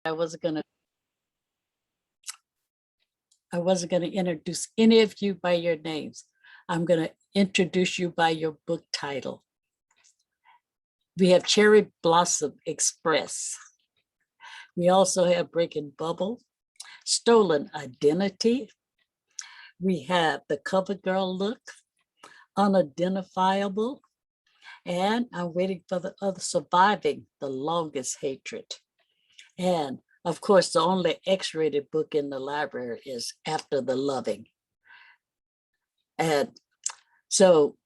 I wasn't gonna introduce any of you by your names. I'm gonna introduce you by your book title. We have Cherry Blossom Express. We also have Breaking Bubble, Stolen Identity. We have The Cover Girl Look, Unidentifiable, and I'm waiting for the other, Surviving the Longest Hatred. And of course, the only X-rated book in the library is After the Loving. And so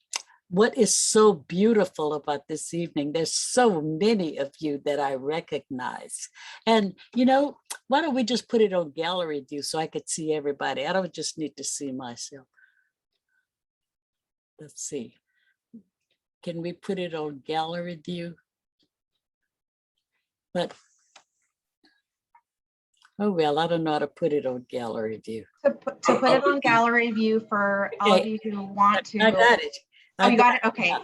what is so beautiful about this evening, there's so many of you that I recognize. And you know, why don't we just put it on gallery view so I could see everybody? I don't just need to see myself. Let's see. Can we put it on gallery view? But oh, well, I don't know how to put it on gallery view. To put it on gallery view for all of you who want to. I got it. Oh, you got it? Okay.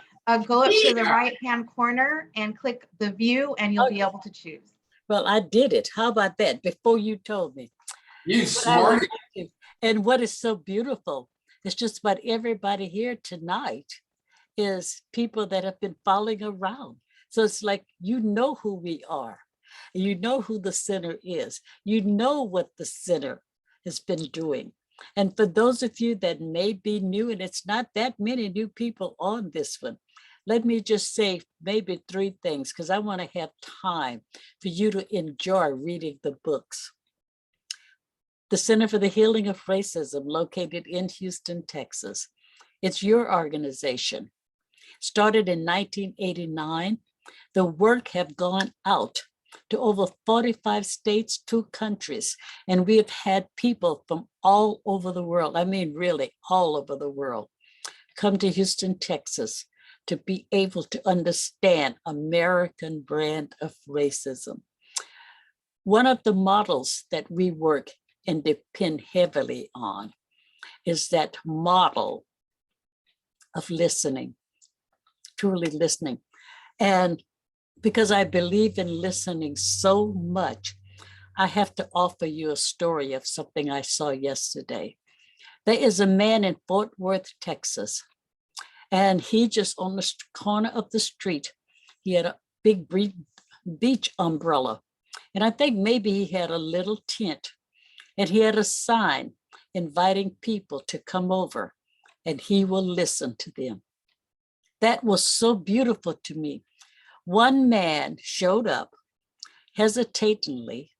Go up to the right-hand corner and click the view and you'll be able to choose. Well, I did it. How about that? Before you told me. You smart. And what is so beautiful is just about everybody here tonight is people that have been following around. So it's like, you know who we are. You know who the center is. You know what the center has been doing. And for those of you that may be new, and it's not that many new people on this one, let me just say maybe 3 things, because I want to have time for you to enjoy reading the books. The Center for the Healing of Racism, located in Houston, Texas. It's your organization. Started in 1989. The work have gone out to over 45 states, 2 countries, and we have had people from all over the world, I mean really all over the world, come to Houston, Texas to be able to understand American brand of racism. One of the models that we work and depend heavily on is that model of listening, truly listening. And because I believe in listening so much, I have to offer you a story of something I saw yesterday. There is a man in Fort Worth, Texas, and he just on the corner of the street, he had a big beach umbrella. And I think maybe he had a little tent, and he had a sign inviting people to come over and he will listen to them. That was so beautiful to me. One man showed up hesitatingly,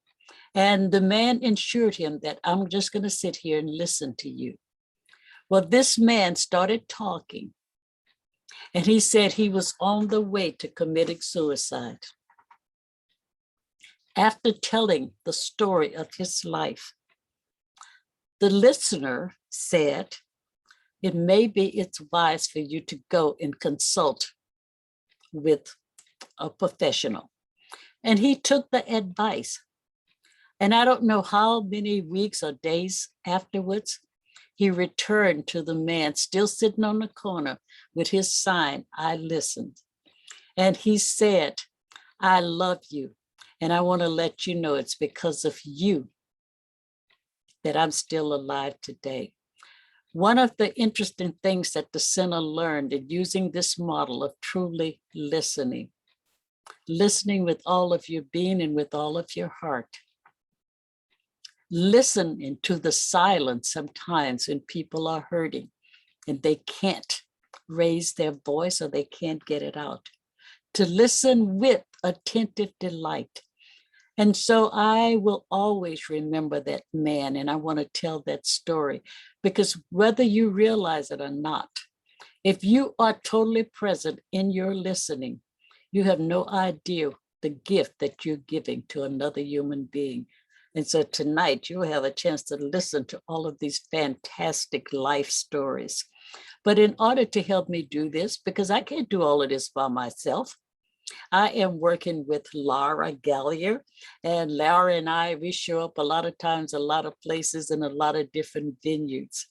and the man assured him that I'm just going to sit here and listen to you. Well, this man started talking, and he said he was on the way to committing suicide. After telling the story of his life, the listener said, it's wise for you to go and consult with a professional. And he took the advice. And I don't know how many weeks or days afterwards, he returned to the man still sitting on the corner with his sign, I listened. And he said, I love you. And I want to let you know it's because of you that I'm still alive today. One of the interesting things that the center learned in using this model of truly listening with all of your being and with all of your heart. Listen into the silence sometimes when people are hurting and they can't raise their voice or they can't get it out. To listen with attentive delight. And so I will always remember that man, and I want to tell that story, because whether you realize it or not, if you are totally present in your listening, you have no idea the gift that you're giving to another human being. And so tonight you'll have a chance to listen to all of these fantastic life stories. But in order to help me do this, because I can't do all of this by myself, I am working with Laura Gallier, and Laura and I, we show up a lot of times, a lot of places and a lot of different venues.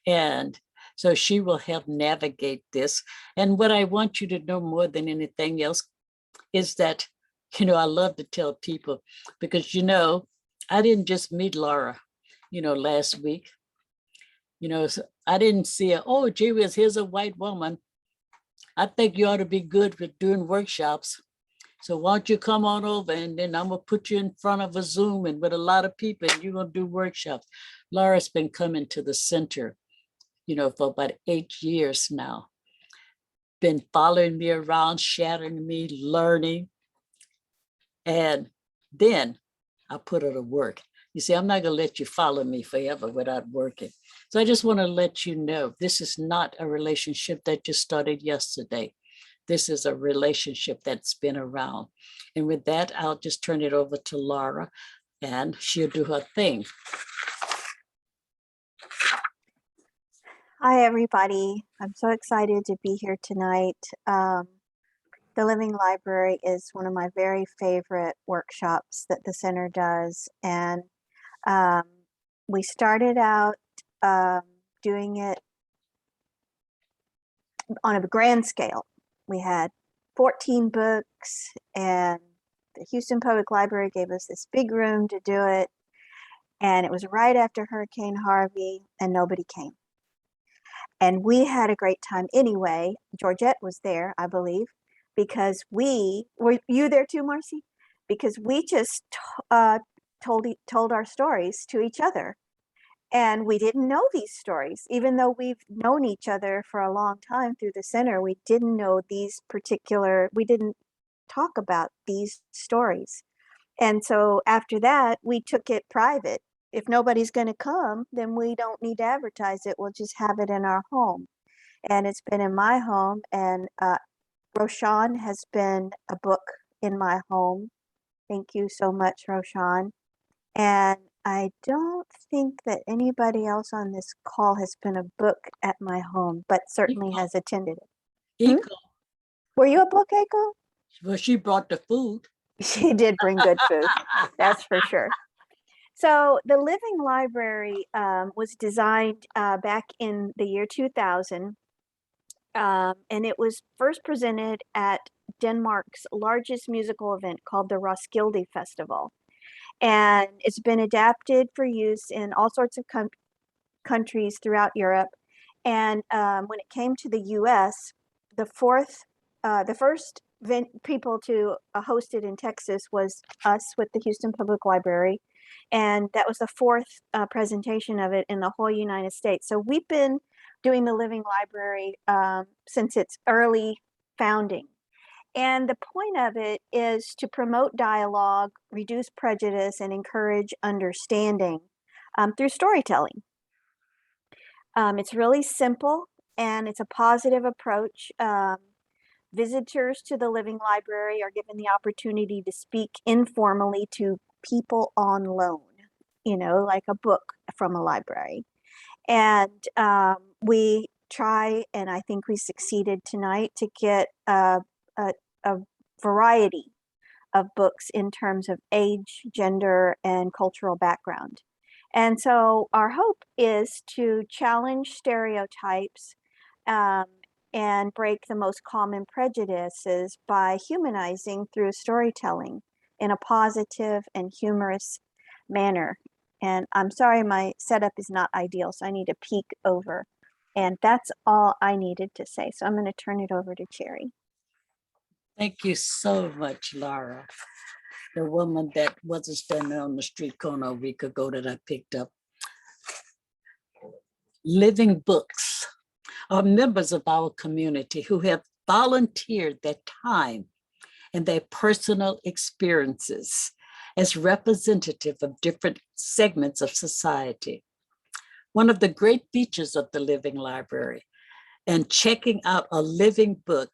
And so she will help navigate this. And what I want you to know more than anything else is that I love to tell people because, I didn't just meet Laura, last week. So I didn't see her, oh, gee whiz, here's a white woman. I think you ought to be good with doing workshops. So why don't you come on over and then I'm gonna put you in front of a Zoom and with a lot of people and you're gonna do workshops. Laura's been coming to the center, for about 8 years now. Been following me around, shadowing me, learning. And then I put her to work. You see, I'm not gonna let you follow me forever without working. So I just wanna let you know, this is not a relationship that just started yesterday. This is a relationship that's been around. And with that, I'll just turn it over to Laura and she'll do her thing. Hi, everybody. I'm so excited to be here tonight. The Living Library is one of my very favorite workshops that the center does. And we started out doing it on a grand scale. We had 14 books and the Houston Public Library gave us this big room to do it. And it was right after Hurricane Harvey and nobody came. And we had a great time anyway. Georgette was there, I believe, because were you there too, Marcy? Because we just told our stories to each other. And we didn't know these stories, even though we've known each other for a long time through the center. We didn't know we didn't talk about these stories. And so after that, we took it private. If nobody's going to come, then we don't need to advertise it. We'll just have it in our home. And it's been in my home. And Roshan has been a book in my home. Thank you so much, Roshan. And I don't think that anybody else on this call has been a book at my home, but certainly has attended it. Eiko. Were you a book, Eiko? Well, she brought the food. She did bring good food. That's for sure. So the Living Library was designed back in the year 2000. And it was first presented at Denmark's largest musical event called the Roskilde Festival. And it's been adapted for use in all sorts of countries throughout Europe. And when it came to the US, the first people to host it in Texas was us with the Houston Public Library. And that was the fourth presentation of it in the whole United States. So we've been doing the Living Library since its early founding. And the point of it is to promote dialogue, reduce prejudice, and encourage understanding through storytelling. It's really simple and it's a positive approach. Visitors to the Living Library are given the opportunity to speak informally to people on loan, like a book from a library. And we try, and I think we succeeded tonight, to get a variety of books in terms of age, gender, and cultural background. And so our hope is to challenge stereotypes and break the most common prejudices by humanizing through storytelling in a positive and humorous manner. And I'm sorry, my setup is not ideal, so I need to peek over. And that's all I needed to say. So I'm going to turn it over to Cherry. Thank you so much, Laura. The woman that wasn't standing on the street corner a week ago that I picked up. Living Books are members of our community who have volunteered their time and their personal experiences as representative of different segments of society. One of the great features of the Living Library and checking out a living book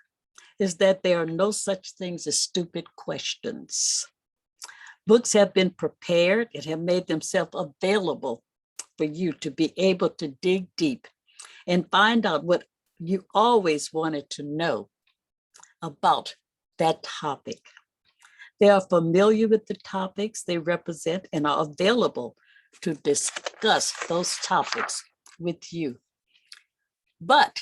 is that there are no such things as stupid questions. Books have been prepared and have made themselves available for you to be able to dig deep and find out what you always wanted to know about that topic. They are familiar with the topics they represent and are available to discuss those topics with you. But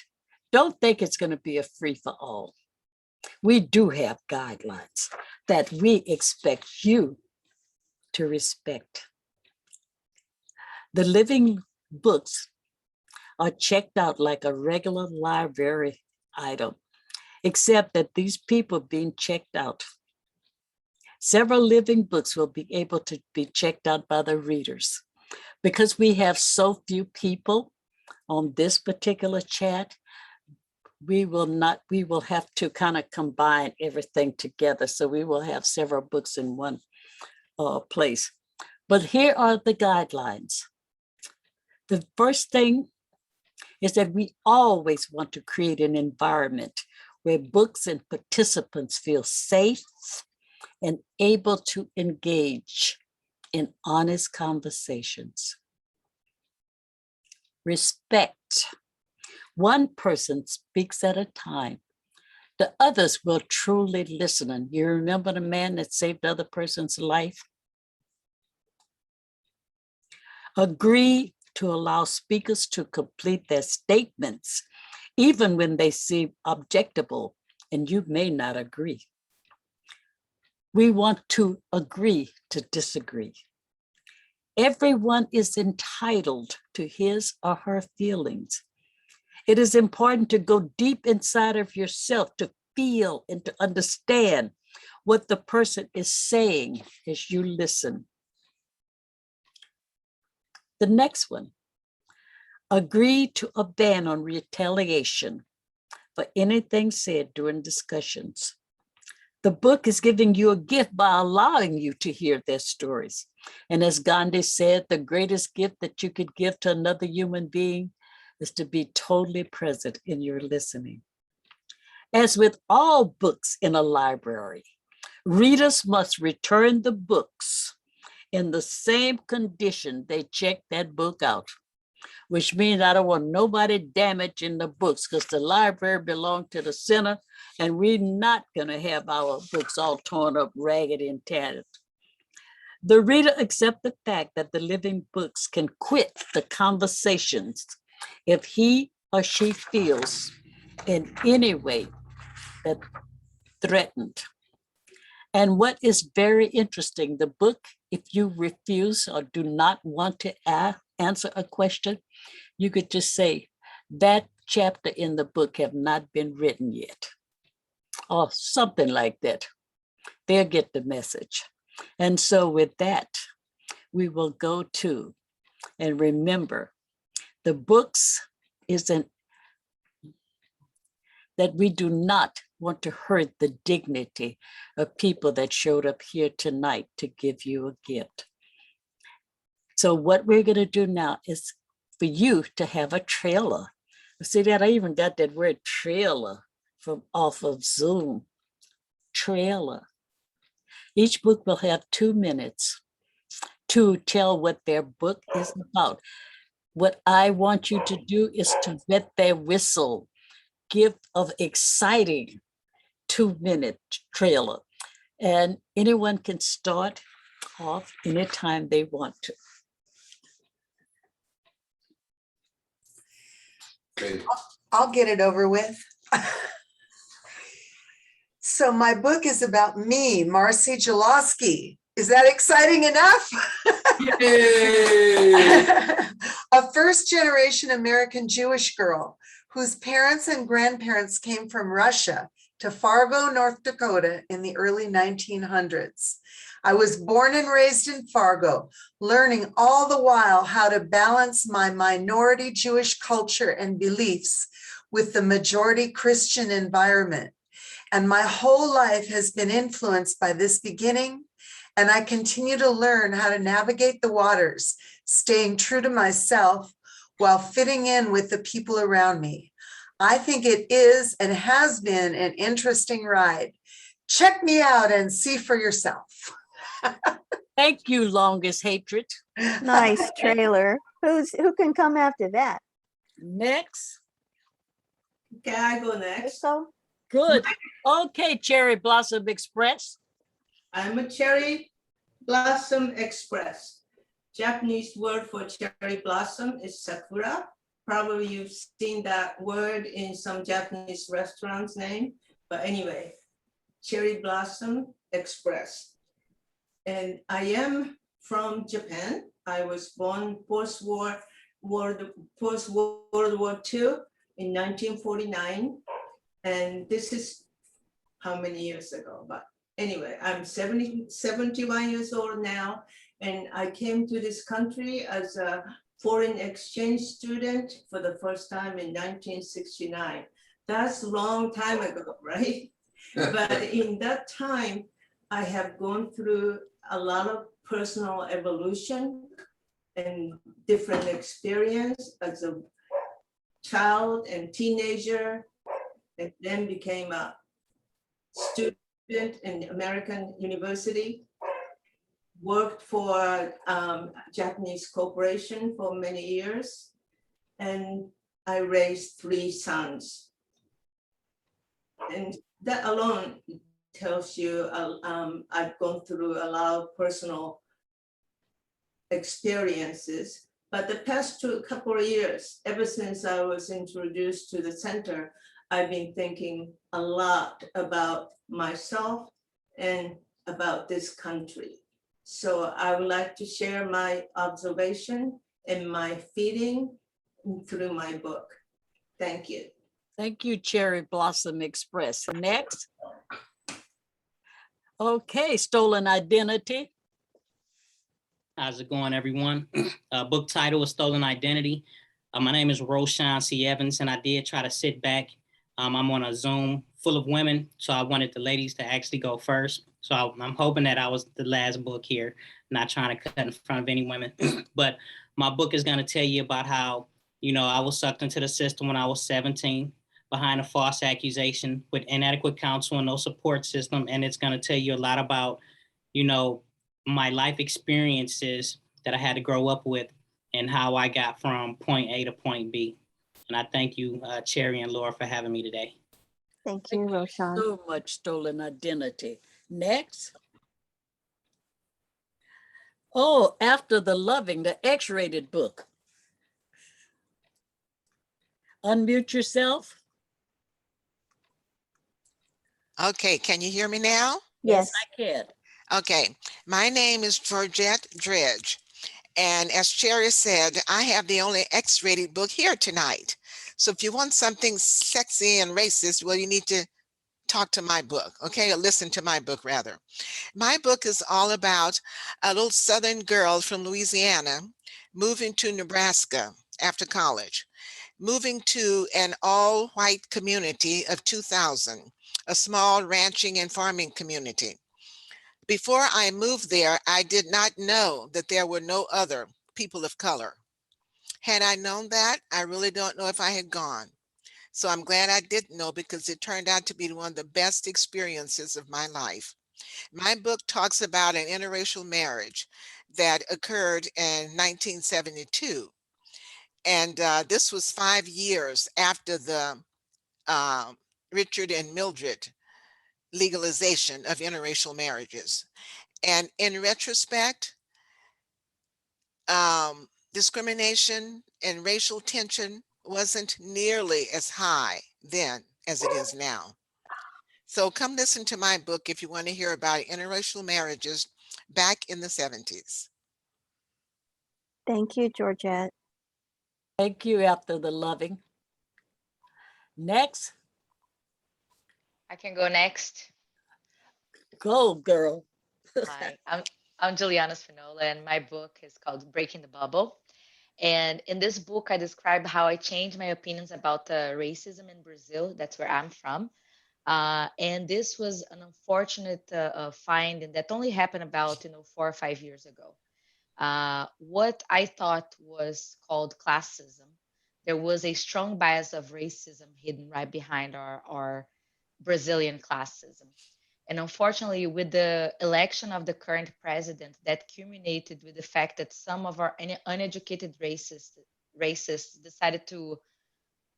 don't think it's going to be a free for all. We do have guidelines that we expect you to respect. The living books are checked out like a regular library item, except that these people being checked out. Several living books will be able to be checked out by the readers. Because we have so few people on this particular chat, we will have to kind of combine everything together. So we will have several books in one place. But here are the guidelines. The first thing is that we always want to create an environment where books and participants feel safe and able to engage in honest conversations. Respect. One person speaks at a time. The others will truly listen. And you remember the man that saved the other person's life? Agree to allow speakers to complete their statements, even when they seem objectable and you may not agree. We want to agree to disagree. Everyone is entitled to his or her feelings. It is important to go deep inside of yourself to feel and to understand what the person is saying as you listen. The next one, agree to a ban on retaliation for anything said during discussions. The book is giving you a gift by allowing you to hear their stories. And as Gandhi said, the greatest gift that you could give to another human being is to be totally present in your listening. As with all books in a library, readers must return the books in the same condition they checked that book out, which means I don't want nobody damaging the books because the library belongs to the center and we're not going to have our books all torn up, ragged, and tattered. The reader accepts the fact that the living books can quit the conversations if he or she feels in any way that threatened. And what is very interesting, the book, if you refuse or do not want to answer a question, you could just say, that chapter in the book have not been written yet, or something like that. They'll get the message. And so with that, we will go to, and remember, the books isn't that we do not want to hurt the dignity of people that showed up here tonight to give you a gift. So what we're going to do now is for you to have a trailer. See that? I even got that word trailer from off of Zoom. Trailer. Each book will have 2 minutes to tell what their book is about. What I want you to do is to wet their whistle, give of exciting 2-minute trailer. And anyone can start off anytime they want to. Great. I'll get it over with. So my book is about me, Marcy Jalowski. Is that exciting enough? A first-generation American Jewish girl whose parents and grandparents came from Russia to Fargo, North Dakota in the early 1900s. I was born and raised in Fargo, learning all the while how to balance my minority Jewish culture and beliefs with the majority Christian environment. And my whole life has been influenced by this beginning, and I continue to learn how to navigate the waters, staying true to myself while fitting in with the people around me. I think it is and has been an interesting ride. Check me out and see for yourself. Thank you, Longest Hatred. Nice trailer. Who can come after that? Next. Can I go next? So Good. Okay, Cherry Blossom Express. I'm a cherry blossom express. Japanese word for cherry blossom is sakura. Probably you've seen that word in some Japanese restaurants name. But anyway, Cherry Blossom Express. And I am from Japan. I was born post-World War II in 1949. And this is how many years ago? But anyway, I'm 71 years old now. And I came to this country as a foreign exchange student for the first time in 1969. That's a long time ago, right? But in that time, I have gone through a lot of personal evolution and different experience as a child and teenager, and then became a student in American University, worked for Japanese corporation for many years, and I raised 3 sons. And that alone tells you I've gone through a lot of personal experiences. But the past couple of years, ever since I was introduced to the center, I've been thinking a lot about myself and about this country. So I would like to share my observation and my feeling through my book. Thank you. Thank you, Cherry Blossom Express. Next. Okay, Stolen Identity. How's it going, everyone? Book title is Stolen Identity. My name is Roshan C. Evans, and I did try to sit back. I'm on a Zoom full of women, so I wanted the ladies to actually go first. So I'm hoping that I was the last book here, not trying to cut in front of any women. But my book is going to tell you about how, I was sucked into the system when I was 17, behind a false accusation with inadequate counsel and no support system. And it's going to tell you a lot about, my life experiences that I had to grow up with and how I got from point A to point B. And I thank you, Cherry and Laura, for having me today. Thank you, Roshan. So much Stolen Identity. Next. Oh, After the Loving, the X-rated book. Unmute yourself. Okay, can you hear me now? Yes. I can. Okay, my name is Georgette Dredge. And as Cherry said, I have the only X-rated book here tonight. So if you want something sexy and racist, well, you need to talk to my book, okay? Or listen to my book, rather. My book is all about a little Southern girl from Louisiana moving to Nebraska after college, moving to an all-white community of 2,000, a small ranching and farming community. Before I moved there, I did not know that there were no other people of color. Had I known that, I really don't know if I had gone. So I'm glad I didn't know, because it turned out to be one of the best experiences of my life. My book talks about an interracial marriage that occurred in 1972. And this was 5 years after the Richard and Mildred legalization of interracial marriages. And in retrospect, discrimination and racial tension wasn't nearly as high then as it is now. So come listen to my book if you want to hear about interracial marriages back in the 70s. Thank you, Georgette. Thank you, After the Loving. Next. I can go next. Go, girl. Hi, I'm Juliana Spinola, and my book is called Breaking the Bubble. And in this book, I describe how I changed my opinions about racism in Brazil. That's where I'm from. And this was an unfortunate finding that only happened about 4 or 5 years ago. What I thought was called classism, there was a strong bias of racism hidden right behind our Brazilian classism. And unfortunately, with the election of the current president, that culminated with the fact that some of our uneducated racists decided to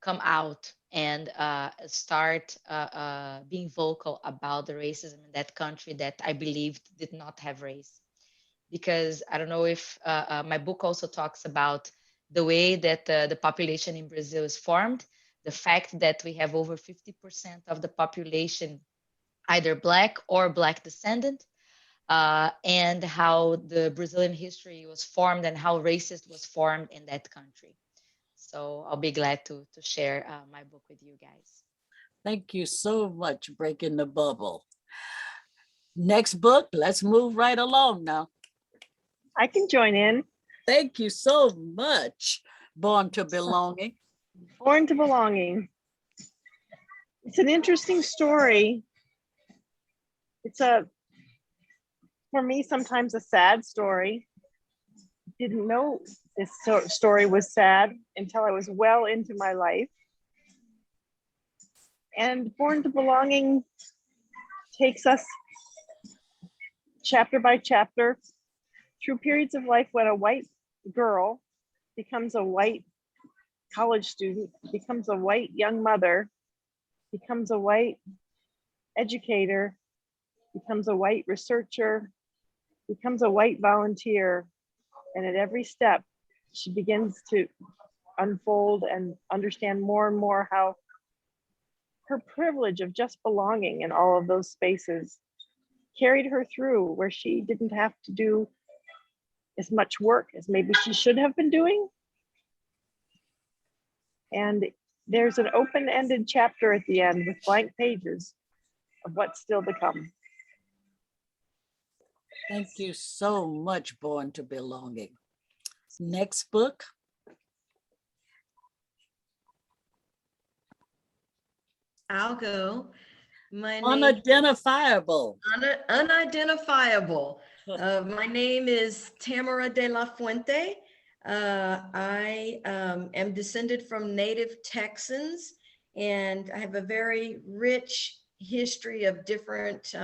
come out and start being vocal about the racism in that country that I believed did not have race. Because I don't know if my book also talks about the way that the population in Brazil is formed. the fact that we have over 50% of the population either Black or Black descendant, and how the Brazilian history was formed and how racist was formed in that country. So I'll be glad to share my book with you guys. Thank you so much, Breaking the Bubble. Next book, let's move right along now. I can join in. Thank you so much, Born to Belonging. Born to Belonging. It's an interesting story. It's for me, sometimes a sad story. Didn't know this story was sad until I was well into my life. And Born to Belonging takes us chapter by chapter through periods of life when a white girl becomes a white college student, becomes a white young mother, becomes a white educator, becomes a white researcher, becomes a white volunteer. And at every step, she begins to unfold and understand more and more how her privilege of just belonging in all of those spaces carried her through where she didn't have to do as much work as maybe she should have been doing. And there's an open-ended chapter at the end with blank pages of what's still to come. Thank you so much, Born to Belonging. Next book. I'll go. My name Unidentifiable. unidentifiable. My name is Tamara de la Fuente. I am descended from native Texans, and I have a very rich history of different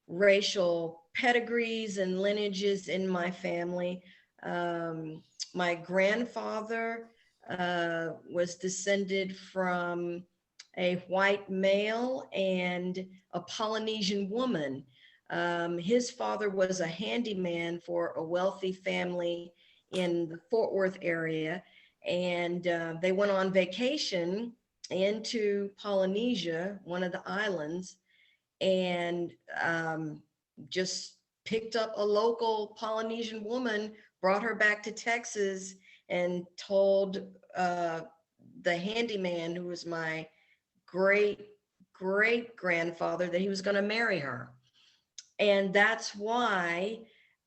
racial pedigrees and lineages in my family. My grandfather was descended from a white male and a Polynesian woman. His father was a handyman for a wealthy family in the Fort Worth area, and they went on vacation into Polynesia, one of the islands, and just picked up a local Polynesian woman, brought her back to Texas, and told the handyman, who was my great grandfather, that he was going to marry her. And that's why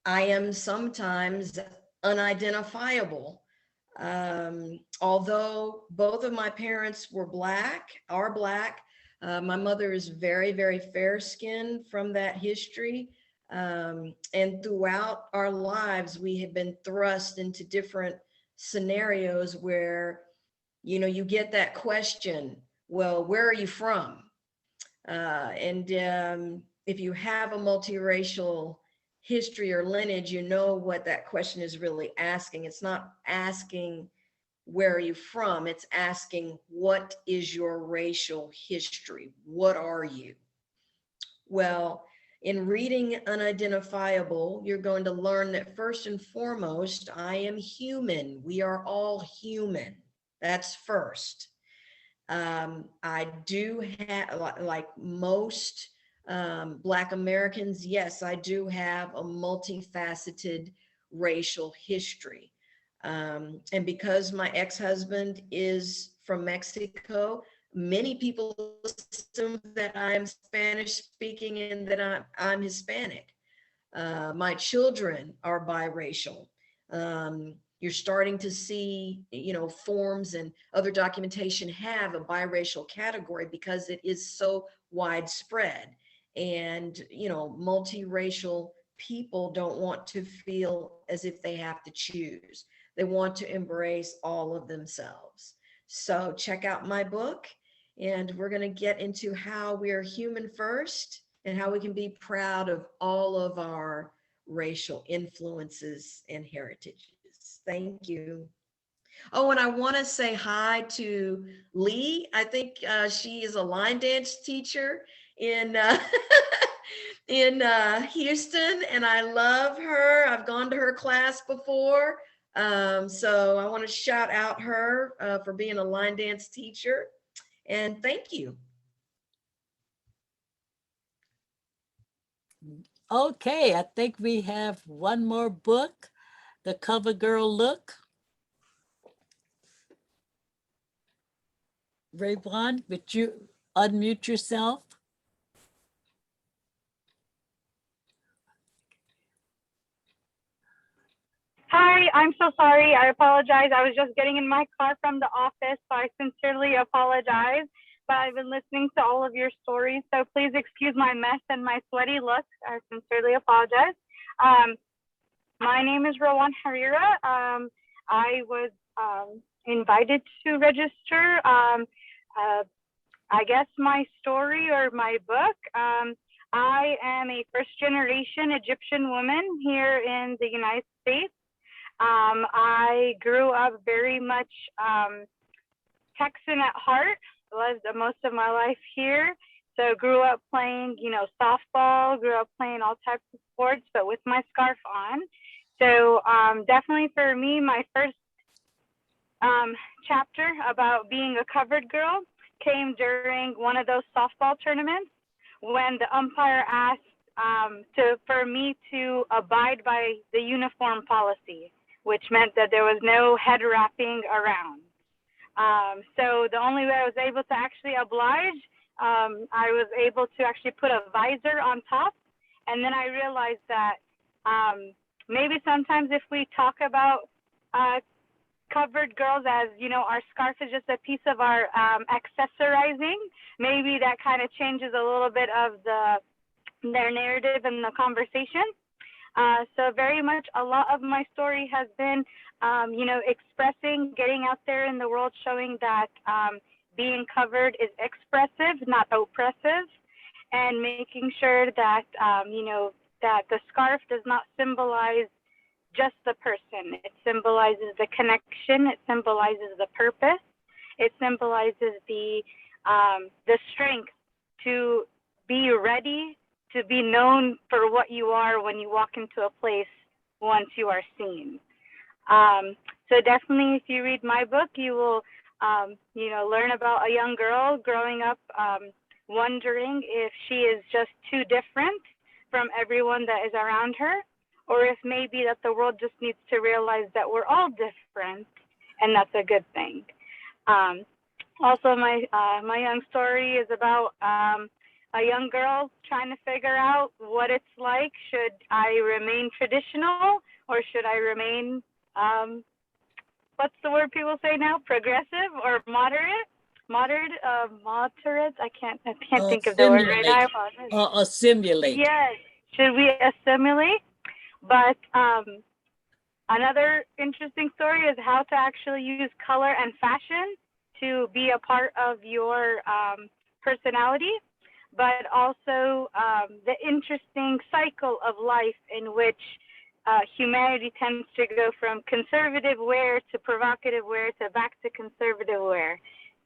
I am sometimes unidentifiable. Although both of my parents are Black, my mother is very, very fair-skinned from that history. And throughout our lives, we have been thrust into different scenarios where, you know, you get that question, well, where are you from? If you have a multiracial history or lineage, you know what that question is really asking. It's not asking, where are you from? It's asking, what is your racial history? What are you? Well, in reading Unidentifiable, you're going to learn that first and foremost, I am human. We are all human. That's first. I do have, like most Black Americans, yes, I do have a multifaceted racial history. And because my ex-husband is from Mexico, many people assume that I'm Spanish speaking and that I'm Hispanic. My children are biracial. You're starting to see, you know, forms and other documentation have a biracial category because it is so widespread. And, you know, multiracial people don't want to feel as if they have to choose. They want to embrace all of themselves. So check out my book, and we're going to get into how we are human first and how we can be proud of all of our racial influences and heritages. Thank you. Oh, and I want to say hi to Lee. I think she is a line dance teacher in in Houston, and I love her. I've gone to her class before. So I want to shout out her for being a line dance teacher, and thank you. Okay, I think we have one more book, The Cover Girl Look. Rayvon, would you unmute yourself? Hi, I'm so sorry. I apologize. I was just getting in my car from the office, so I sincerely apologize. But I've been listening to all of your stories, so please excuse my mess and my sweaty look. I sincerely apologize. My name is Rowan Harira. I was invited to register. I guess my story or my book. I am a first-generation Egyptian woman here in the United States. I grew up very much Texan at heart, lived most of my life here. So grew up playing, softball, grew up playing all types of sports, but with my scarf on. So definitely for me, my first chapter about being a covered girl came during one of those softball tournaments when the umpire asked for me to abide by the uniform policy, which meant that there was no head wrapping around. So the only way I was able to actually oblige, I was able to actually put a visor on top. And then I realized that maybe sometimes if we talk about covered girls as, our scarf is just a piece of our accessorizing, maybe that kind of changes a little bit of their narrative and the conversation. So very much a lot of my story has been, expressing, getting out there in the world, showing that being covered is expressive, not oppressive, and making sure that, that the scarf does not symbolize just the person. It symbolizes the connection. It symbolizes the purpose. It symbolizes the strength to be ready, to be known for what you are when you walk into a place once you are seen. So definitely, if you read my book, you will, learn about a young girl growing up, wondering if she is just too different from everyone that is around her, or if maybe that the world just needs to realize that we're all different, and that's a good thing. Also, my young story is about a young girl trying to figure out what it's like. Should I remain traditional, or should I remain, what's the word people say now? Progressive or moderate? Moderate. I can't think of the word right now. I apologize. Assimilate. Yes. Should we assimilate? But another interesting story is how to actually use color and fashion to be a part of your personality, but also the interesting cycle of life in which humanity tends to go from conservative wear to provocative wear to back to conservative wear.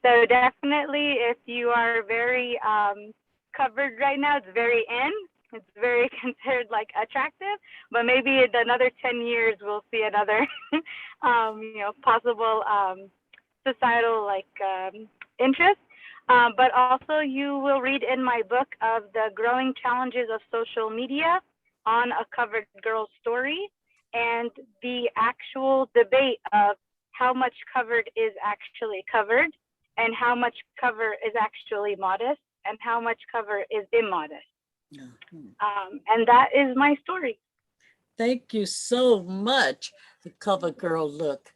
So definitely, if you are very covered right now, it's very in. It's very considered like attractive, but maybe in another 10 years, we'll see another, possible societal interest. But also you will read in my book of the growing challenges of social media on a covered girl story and the actual debate of how much covered is actually covered and how much cover is actually modest and how much cover is immodest. And that is my story. Thank you so much, The Cover Girl Look.